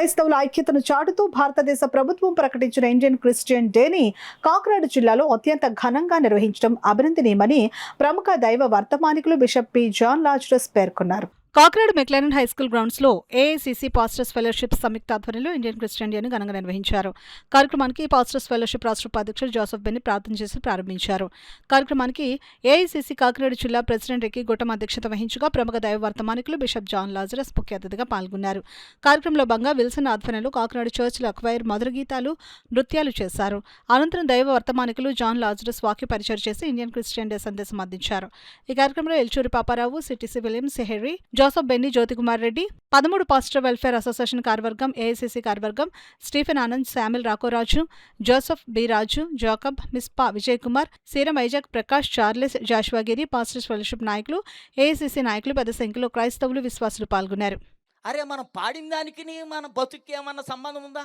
క్రైస్తవుల ఐక్యతను చాటుతూ భారతదేశ ప్రభుత్వం ప్రకటించిన ఇండియన్ క్రిస్టియన్ డేని కాకినాడ జిల్లాలో అత్యంత ఘనంగా నిర్వహించడం అభినందనీయమని ప్రముఖ దైవ వర్తమానికులు బిషప్ పి జాన్ లాజరస్ పేర్కొన్నారు. Kakinada McLaren high school grounds లో ఏఐసిసి పాస్టర్స్ ఫెలోషిప్ సంయుక్త ఆధ్వర్యంలో ఇండియన్ క్రిస్టియన్ డేను ఘనంగా నిర్వహించారు. కార్యక్రమానికి పాస్టర్స్ ఫెలోషిప్ రాష్ట్ర ఉపాధ్యక్షుడు జోసెఫ్ బెన్ని ప్రార్థన చేసి ప్రారంభించారు. కార్యక్రమానికి ఏఐసిసి కాకినాడ జిల్లా ప్రెసిడెంట్ రెక్కి గొట్టం అధ్యక్షత వహించగా ప్రముఖ దైవ వర్తమానికులు బిషప్ జాన్ లాజరస్ ముఖ్య అతిథిగా పాల్గొన్నారు. కార్యక్రమంలో భాగంగా విల్సన్ ఆధ్వర్యంలో కాకినాడ చర్చిల అక్వైర్ మధుర గీతాలు, నృత్యాలు చేశారు. అనంతరం దైవ వర్తమానికులు జాన్ లాజరస్ వాక్య పరిచయం చేసి ఇండియన్ క్రిస్టియన్ డే సందేశం అందించారు. ఈ కార్యక్రమంలో Elchuri Paparao, CTC Williams, Harry, Joseph Benny, Jyothikumar Reddy, 13 pastor welfare association కార్యవర్గం, ఏఐసిసి కార్యవర్గం, Stephen Anand, Shamil Rakoraju, Joseph B Raju, Jacob, Mizpah Vijay Kumar, Seeram Isaac, Prakash, Charles, Joshuagiri, pastors fellowship నాయకులు, ఏఐసిసి నాయకులు, పెద్ద సంఖ్యలో క్రైస్తవులు, విశ్వాసులు పాల్గొన్నారు. అరే మనం పాడిన దానికి మన బతుక్కి ఏమన్నా సంబంధం ఉందా?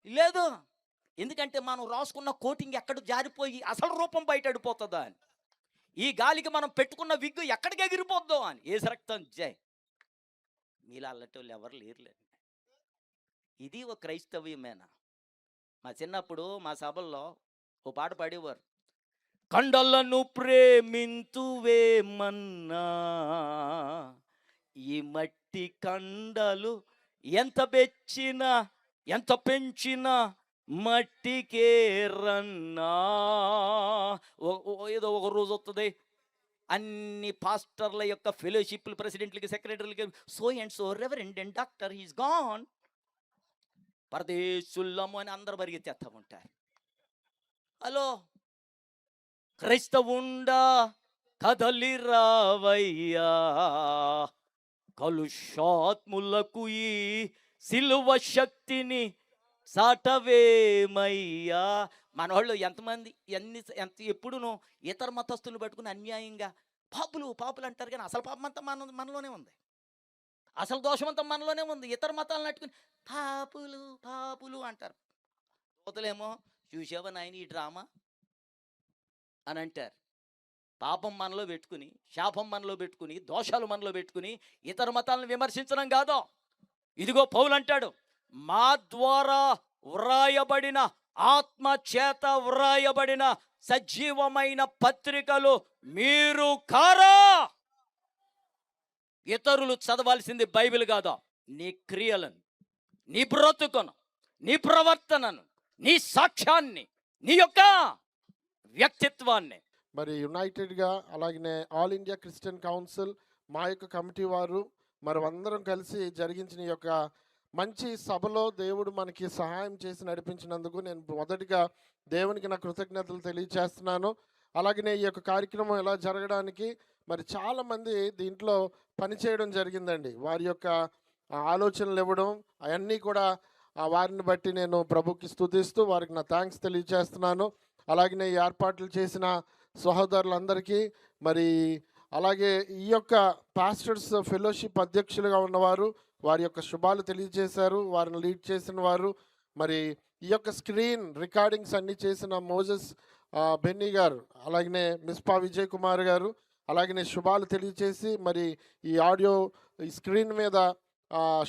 లేదు. ఎందుకంటే మనం రాసుకున్న కోటింగ్ ఎక్కడ జారిపోయి అసలు రూపం బయట అడిపోతుందా అని, ఈ గాలికి మనం పెట్టుకున్న విగ్గు ఎక్కడికి ఎగిరిపోద్దో అని. ఏసు రక్తం జై. మీలా అల్లటోళ్ళు ఎవరు లేరులేదు. ఇది ఒక క్రైస్తవ్యమేనా? మా చిన్నప్పుడు మా సభల్లో ఓ పాట పాడేవారు. కండలను ప్రేమింతువేమన్నా ఈ మట్టి కండలు ఎంత పెంచినా ఎంత పెంచినా మట్టికే రన్నా. ఏదో ఒక రోజు వస్తుంది అన్ని పాస్టర్ల యొక్క ఫెలోషిప్లు, ప్రెసిడెంట్లకి, సెక్రటరీలకి, so and so reverend and doctor he's gone పరదేశుల్లము అని అందరు పరిగెత్తేస్తా ఉంటారు. హలో క్రైస్తవుండా కదలి రావయ్యా, కలుషాత్ములకు ఈ సిలువ శక్తిని సాటవేమయ్యా. మనవాళ్ళు ఎంతమంది ఎప్పుడును ఇతర మతస్థులను పట్టుకుని అన్యాయంగా పాపులు అంటారు, కానీ అసలు పాపం అంతా మనలోనే ఉంది, అసలు దోషం అంతా మనలోనే ఉంది. ఇతర మతాలను పట్టుకుని పాపులు అంటారు. పోతలేమో చూసావా నాయన ఈ డ్రామా అని అంటారు. పాపం మనలో పెట్టుకుని, శాపం మనలో పెట్టుకుని, దోషాలు మనలో పెట్టుకుని ఇతర మతాలను విమర్శించడం కాదో. ఇదిగో పౌలు అంటాడు, మా ద్వారా వ్రాయబడిన, ఆత్మ చేత వ్రాయబడిన సజీవమైన పత్రికలు మీరు కారా. ఇతరులు చదవాల్సింది బైబిల్ కాదా? నీ క్రియలను, నీ బ్రతుకును, నీ ప్రవర్తనను, నీ సాక్ష్యాన్ని, నీ యొక్క వ్యక్తిత్వాన్ని. మరి యునైటెడ్గా, అలాగనే ఆల్ ఇండియా క్రిస్టియన్ కౌన్సిల్, మా యొక్క కమిటీ వారు మరి అందరం కలిసి జరిగించిన ఈ యొక్క మంచి సభలో దేవుడు మనకి సహాయం చేసి నడిపించినందుకు నేను మొదటిగా దేవునికి నా కృతజ్ఞతలు తెలియజేస్తున్నాను. అలాగనే ఈ యొక్క కార్యక్రమం ఎలా జరగడానికి మరి చాలామంది దీంట్లో పనిచేయడం జరిగిందండి. వారి యొక్క ఆలోచనలు ఇవ్వడం అవన్నీ కూడా వారిని బట్టి నేను ప్రభుకి స్తుతిస్తూ వారికి నా థ్యాంక్స్ తెలియజేస్తున్నాను. అలాగనే ఈ ఏర్పాట్లు చేసిన సహోదరులందరికీ, మరి అలాగే ఈ యొక్క పాస్టర్స్ ఫెలోషిప్ అధ్యక్షులుగా ఉన్నవారు వారి యొక్క శుభాలు తెలియజేశారు. వారిని లీడ్ చేసిన వారు, మరి ఈ యొక్క స్క్రీన్ రికార్డింగ్స్ అన్నీ చేసిన మోజెస్ బెన్నీ గారు, అలాగనే మిస్పా విజయ్ కుమార్ గారు, అలాగనే శుభాలు తెలియజేసి మరి ఈ ఆడియో ఈ స్క్రీన్ మీద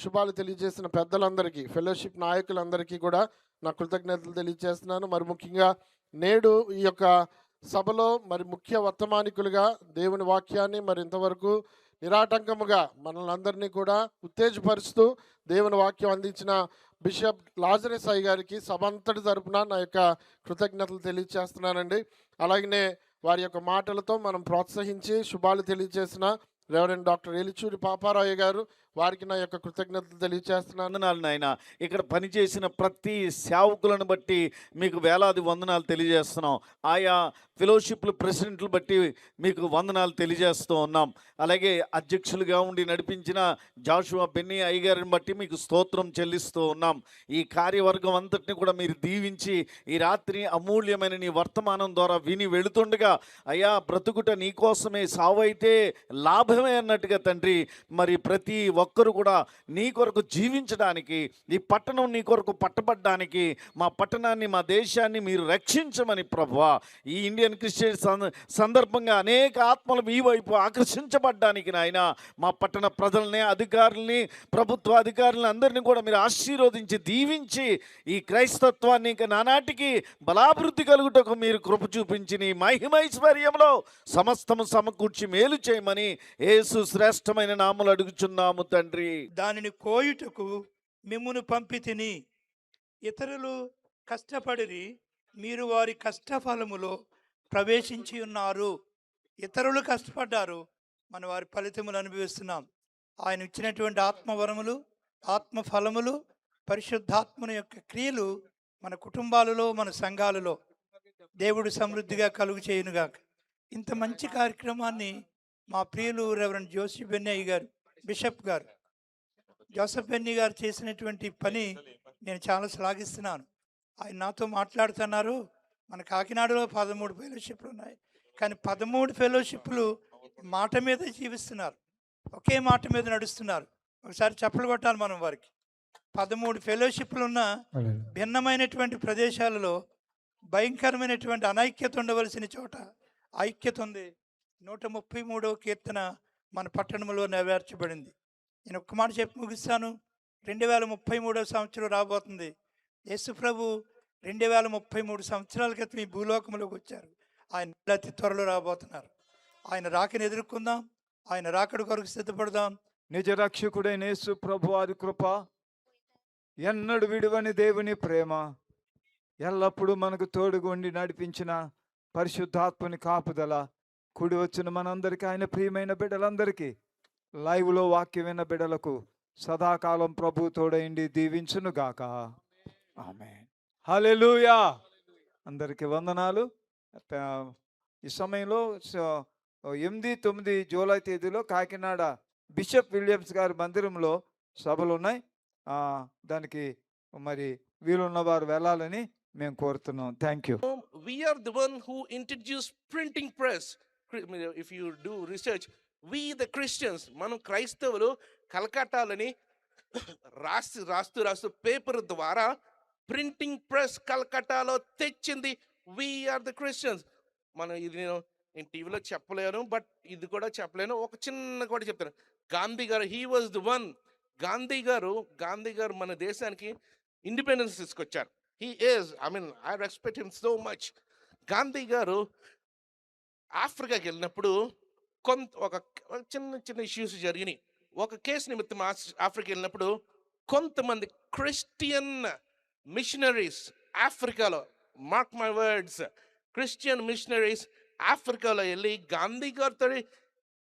శుభాలు తెలియజేసిన పెద్దలందరికీ, ఫెలోషిప్ నాయకులందరికీ కూడా నా కృతజ్ఞతలు తెలియజేస్తున్నాను. మరి ముఖ్యంగా నేడు ఈ యొక్క సభలో మరి ముఖ్య వర్తమానికులుగా దేవుని వాక్యాన్ని మరి ఇంతవరకు నిరాటంకముగా మనల్ని అందరినీ కూడా ఉత్తేజపరుస్తూ దేవుని వాక్యం అందించిన బిషప్ లాజరస్ అయ్య గారికి సభ అంతటి తరపున నా యొక్క కృతజ్ఞతలు తెలియజేస్తున్నానండి. అలాగనే వారి యొక్క మాటలతో మనం ప్రోత్సహించి శుభాలు తెలియజేసిన రెవరెండ్ డాక్టర్ ఎలిచూరి పాపారావు గారు, వారికి నా యొక్క కృతజ్ఞతలు తెలియజేస్తున్నాను. నాయన ఇక్కడ పనిచేసిన ప్రతి సేవకులను బట్టి మీకు వేలాది వందనాలు తెలియజేస్తున్నాం. ఆయా ఫెలోషిప్లు ప్రెసిడెంట్లు బట్టి మీకు వందనాలు తెలియజేస్తూ ఉన్నాం. అలాగే అధ్యక్షులుగా ఉండి నడిపించిన జాషువా బెన్నీ అయ్యగారిని బట్టి మీకు స్తోత్రం చెల్లిస్తూ ఉన్నాం. ఈ కార్యవర్గం అంతటిని కూడా మీరు దీవించి ఈ రాత్రి అమూల్యమైన నీ వర్తమానం ద్వారా విని వెళుతుండగా, అయ్యా బ్రతుకుట నీకోసమే, సావైతే లాభమే అన్నట్టుగా తండ్రి, మరి ప్రతి ఒక్కరు కూడా నీ కొరకు జీవించడానికి, ఈ పట్టణం నీ కొరకు పట్టబడ్డానికి, మా పట్టణాన్ని మా దేశాన్ని మీరు రక్షించమని ప్రభువా, ఈ ఇండియన్ క్రిస్టియన్ సందర్భంగా అనేక ఆత్మలు మీ వైపు ఆకర్షించబడ్డానికి నాయన మా పట్టణ ప్రజల్ని, అధికారుల్ని, ప్రభుత్వ అధికారులని అందరినీ కూడా మీరు ఆశీర్వదించి దీవించి ఈ క్రైస్తత్వాన్ని ఇంకా నానాటికి బలాభివృద్ధి కలుగుటకు మీరు కృప చూపించి నీ మహిమైశ్వర్యంలో సమస్తము సమకూర్చి మేలు చేయమని యేసు శ్రేష్టమైన నామములు అడుగుచున్నాము తండ్రి. దానిని కోయుటకు మిమ్మును పంపితిని. ఇతరులు కష్టపడిరి, మీరు వారి కష్టఫలములో ప్రవేశించి ఉన్నారు. ఇతరులు కష్టపడ్డారు, మన వారి ఫలితములు అనుభవిస్తున్నాం. ఆయన ఇచ్చినటువంటి ఆత్మవరములు, ఆత్మఫలములు, పరిశుద్ధాత్మను యొక్క క్రియలు మన కుటుంబాలలో, మన సంఘాలలో దేవుడు సమృద్ధిగా కలుగు చేయునుగాక. ఇంత మంచి కార్యక్రమాన్ని మా ప్రియులు రెవరెండ్ జోసెఫ్ బెన్నీ గారు, బిషప్ గారు, జోసెఫ్ బెన్నీ గారు చేసినటువంటి పని నేను చాలా శ్లాఘిస్తున్నాను. ఆయన నాతో మాట్లాడుతున్నారు. మన కాకినాడలో 13 ఫెలోషిప్లు ఉన్నాయి, కానీ 13 ఫెలోషిప్లు మాట మీద జీవిస్తున్నారు, ఒకే మాట మీద నడుస్తున్నారు. ఒకసారి చప్పలు కొట్టాలి మనం వారికి. 13 ఫెలోషిప్లు ఉన్న భిన్నమైనటువంటి ప్రదేశాలలో భయంకరమైనటువంటి అనైక్యత ఉండవలసిన చోట ఐక్యత ఉంది. 133వ కీర్తన మన పట్టణంలో నెరవేర్చబడింది. నేను ఒక్క మాట చెప్పి ముగిస్తాను. 2033వ సంవత్సరం రాబోతుంది. యేసు ప్రభు 2033 సంవత్సరాల క్రితం ఈ భూలోకంలోకి వచ్చారు. ఆయన అతి త్వరలో రాబోతున్నారు. ఆయన రాకని ఎదుర్కొందాం, ఆయన రాకడ కొరకు సిద్ధపడదాం. నిజ రక్షకుడైన యేసు ప్రభు వారి కృప, ఎన్నడు విడువని దేవుని ప్రేమ, ఎల్లప్పుడూ మనకు తోడుగుండి నడిపించిన పరిశుద్ధాత్మని కాపుదల కూడి వచ్చిన మనందరికీ, ఆయన ప్రియమైన బిడ్డలందరికీ, లైవ్లో వాక్యం విన్న బిడ్డలకు సదాకాలం ప్రభు తోడైండి దీవించునుగాక. ఆమేన్. హల్లెలూయా. అందరికీ వందనాలు. ఈ సమయంలో 8-9 జూలై తేదీలో కాకినాడ బిషప్ విలియమ్స్ గారి మందిరంలో సభలు ఉన్నాయి. దానికి మరి వీలున్న వారు వెళ్ళాలని మేము కోరుతున్నాం. Thank you. We are the one who introduced printing press. If you do research, we the Christians, మనం క్రైస్తవులు కలకట్టాలని రాస్తూ పేపర్ ద్వారా ప్రింటింగ్ ప్రెస్ కలకట్టాలో తెచ్చింది we are the Christians. మనం ఇది నేను టీవీలో చెప్పలేను, బట్ ఇది కూడా చెప్పలేను. ఒక చిన్న కూడా చెప్తాను. గాంధీ గారు, he was the one. Gandhi గారు మన దేశానికి ఇండిపెండెన్స్ తీసుకొచ్చారు. He is, I respect him so much. Gandhi గారు ఆఫ్రికాకి వెళ్ళినప్పుడు ఒక చిన్న ఇష్యూస్ జరిగినాయి. ఒక కేసు నిమిత్తం ఆఫ్రికా వెళ్ళినప్పుడు కొంతమంది క్రిస్టియన్ మిషనరీస్ ఆఫ్రికాలో, mark my words, Christian machineries ఆఫ్రికాలో వెళ్ళి గాంధీ గారితో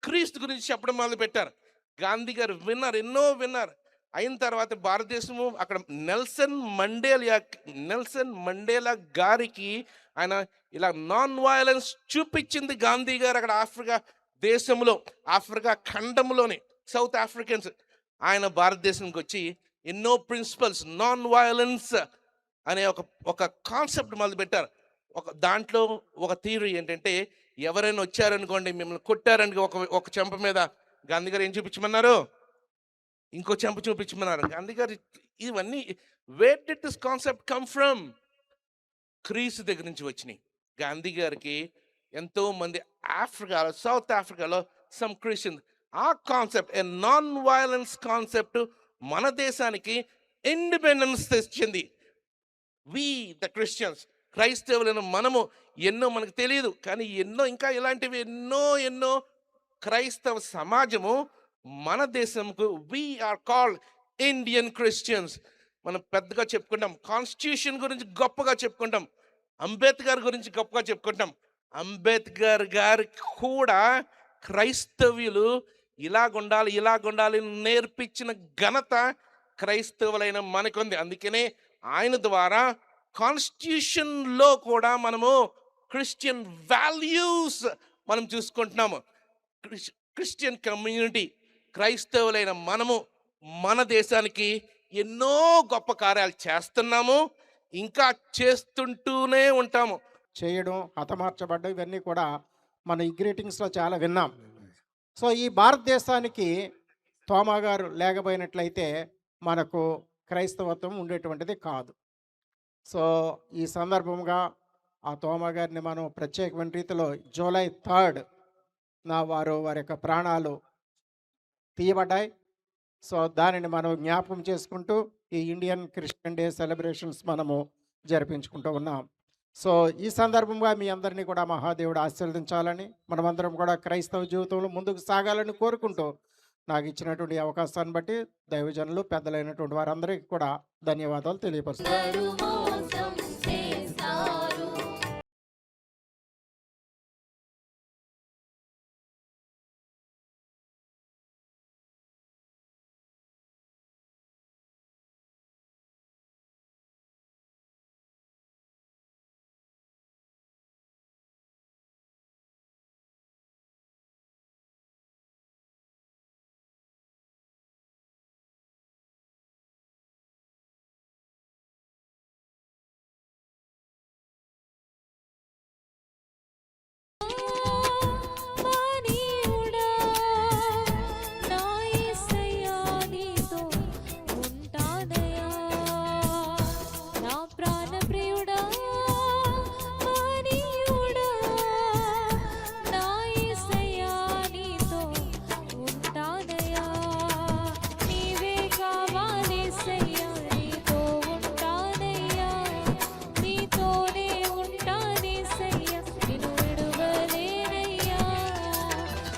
క్రీస్తు గురించి చెప్పడం మొదలు పెట్టారు. గాంధీ గారు విన్నారు, ఎన్నో విన్నారు. అయిన తర్వాత భారతదేశము అక్కడ నెల్సన్ మండేలా గారికి ఆయన ఇలా నాన్ వయలెన్స్ చూపించింది గాంధీ గారు అక్కడ ఆఫ్రికా దేశంలో, ఆఫ్రికా ఖండంలోనే సౌత్ ఆఫ్రికన్స్. ఆయన భారతదేశానికి వచ్చి ఎన్నో ప్రిన్సిపల్స్, నాన్ వయలెన్స్ అనే ఒక కాన్సెప్ట్ మొదలుపెట్టారు. దాంట్లో ఒక థియరీ ఏంటంటే, ఎవరైనా వచ్చారనుకోండి, మిమ్మల్ని కొట్టారని ఒక చెంప మీద గాంధీ గారు ఏం చూపించమన్నారు? ఇంకో చెంప చూపించమన్నారు. గాంధీ గారు ఇవన్నీ, where did this concept come from? క్రీస్తు దగ్గర నుంచి వచ్చినాయి. గాంధీ గారికి ఎంతో మంది ఆఫ్రికాలో, సౌత్ ఆఫ్రికాలో సమ్ క్రిస్టియన్స్ ఆ కాన్సెప్ట్, ఏ నాన్ వయలెన్స్ కాన్సెప్ట్ మన దేశానికి ఇండిపెండెన్స్ తెచ్చింది. వి ద క్రిస్టియన్స్, క్రైస్తవులను మనము ఎన్నో మనకు తెలియదు, కానీ ఎన్నో ఇంకా ఇలాంటివి ఎన్నో క్రైస్తవ సమాజము మన దేశంకు, వీఆర్ కాల్డ్ ఇండియన్ క్రిస్టియన్స్. మనం పెద్దగా చెప్పుకుంటాం, కాన్స్టిట్యూషన్ గురించి గొప్పగా చెప్పుకుంటాం, అంబేద్కర్ గురించి గొప్పగా చెప్పుకుంటాం. అంబేద్కర్ గారికి కూడా క్రైస్తవ్యులు ఇలాగుండాలి నేర్పించిన ఘనత క్రైస్తవులైన మనకుంది. అందుకనే ఆయన ద్వారా కాన్స్టిట్యూషన్లో కూడా మనము క్రిస్టియన్ వాల్యూస్ మనం చూసుకుంటున్నాము. క్రిస్టియన్ కమ్యూనిటీ, క్రైస్తవులైన మనము మన దేశానికి ఎన్నో గొప్ప కార్యాలు చేస్తున్నాము, ఇంకా చేస్తుంటూనే ఉంటాము. చేయడం, హతమార్చబడ్డం, ఇవన్నీ కూడా మన ఈ గ్రీటింగ్స్లో చాలా విన్నాం. సో ఈ భారతదేశానికి తోమా గారు లేకపోయినట్లయితే మనకు క్రైస్తవత్వం ఉండేటువంటిది కాదు. సో ఈ సందర్భంగా ఆ తోమా గారిని మనం ప్రత్యేకమైన రీతిలో జూలై 3 వారి యొక్క ప్రాణాలు తీయబడ్డాయి. సో దానిని మనం జ్ఞాపకం చేసుకుంటూ ఈ ఇండియన్ క్రిస్టియన్ డే సెలబ్రేషన్స్ మనము జరిపించుకుంటూ ఉన్నాం. సో ఈ సందర్భంగా మీ అందరినీ కూడా మహాదేవుడు ఆశీర్వదించాలని, మనమందరం కూడా క్రైస్తవ జీవితంలో ముందుకు సాగాలని కోరుకుంటూ నాకు ఇచ్చినటువంటి ఈ అవకాశాన్ని బట్టి దైవజనులు పెద్దలైనటువంటి వారందరికీ కూడా ధన్యవాదాలు తెలియపరుస్తున్నాను.